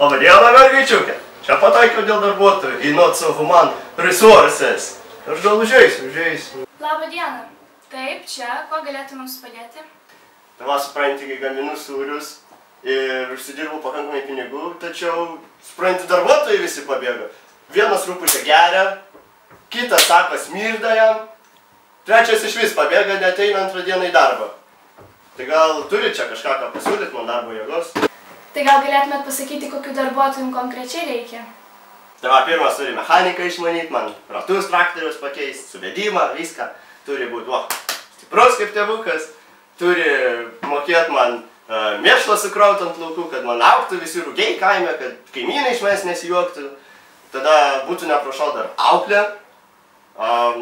Labą dieną, mergaičiukė. Čia pataikiau dėl darbuotojų į Not So Human Resources. Aš gal užeisiu. Labą dieną. Taip, čia, kuo galėtų mums padėti? Tai va, supranti, kai gaminu sūrius ir užsidirbu pakankamai pinigų, tačiau, supranti, darbuotojai visi pabėga. Vienas rūputė geria, kitas sako smirda jam, trečias iš vis pabėga, neateina antrą dieną į darbą. Tai gal turi čia kažką pasiūlyti man darbo jėgos? Tai gal galėtumėt pasakyti, kokių darbuotojų konkrečiai reikia? Tai va, pirmas turi mechaniką išmanyti, man ratus traktorius pakeisti, suvedimą, viską. Turi būti, stiprus kaip tėvukas, turi mokėti man mėšlą sukrauti ant laukų, kad man augtų visi rūgiai kaime, kad kaimynai iš manęs nesijuoktų. Tada būtų neprašau dar auklę,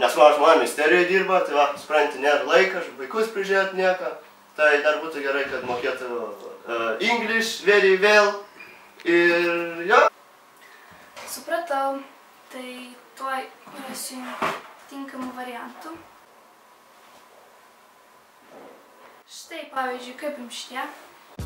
nes mano žmona ministerijoje dirba, tai va, supranti, nėra laikas, vaikus prižiūrėti nieką. Tai dar būtų gerai, kad mokėtų English very well ir jo. Supratau, tai tuoj rasiu tinkamų variantų. Štai, pavyzdžiui, kaip jums šitie?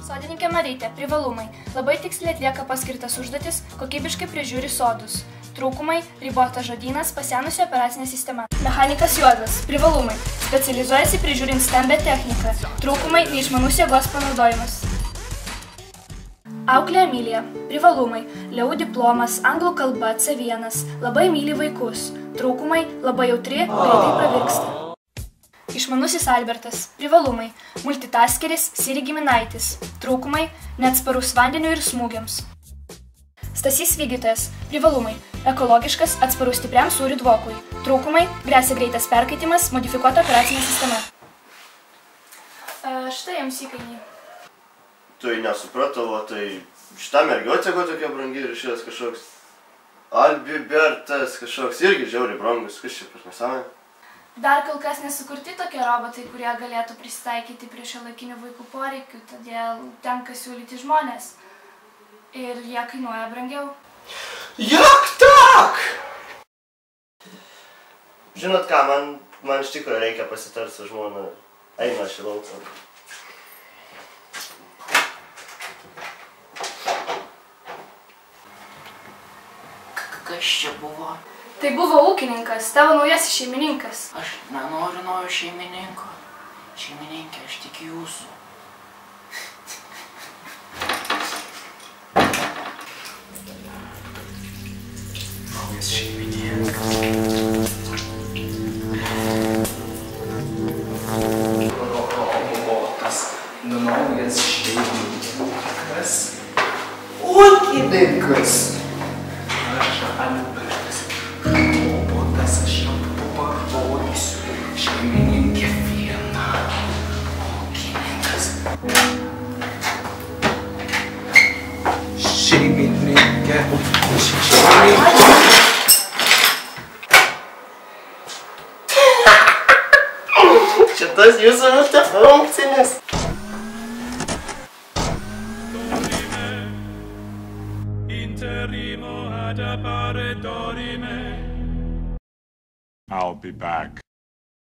Sodininkė Marytė, privalumai. Labai tiksliai atlieka paskirtas užduotis, kokybiškai prižiūri sodus. Trūkumai, ribotas žodynas, pasenusi operacinė sistema. Mechanikas Juozas, privalumai. Specializuojasi prižiūrint stambią techniką. Trūkumai, neišmanus jėgos panaudojimas. Auklė Emilija, privalumai. Leu diplomas, anglų kalba, C1, labai myli vaikus. Trūkumai, labai jautri, greitai pravirksta. Išmanusis Albertas, privalumai. Multitaskeris, Siri giminaitis. Trūkumai, neatsparus vandeniu ir smūgiams. Stasys Vygytojas, privalumai. Ekologiškas, atsparus stipriam sūrių dvokui. Trūkumai, gresia greitas perkaitimas, modifikuota operacinė sistema. Štai jums įkainiai. Tai nesupratau, tai šitą mergiotę tokia brangi ir šitas kažkoks Albibertas kažkoks irgi žiauriai brangus, kas čia per nesąmonė? Dar kol kas nesukurti tokie robotai, kurie galėtų prisitaikyti prie šiuolaikinių vaikų poreikių, todėl tenka siūlyti žmonės. Ir jie kainuoja brangiau. Jak tak? Žinot ką, man iš tikrųjų reikia pasitarti su žmona. Eina aš į lauką. Kas čia buvo? Tai buvo ūkininkas, tavo naujasis šeimininkas. Aš nenoriu naujo šeimininko. Šeimininkė, aš tik jūsų. Naujas šeimininkas. Robotas. Naujas šeimininkas. Ūkininkas. Aš Albertas. Robotas, aš jau parodysiu. Šeimininkė viena. Ūkininkas. Šeimininkė. Šitas jūsų multifunkcinis. I'll be back.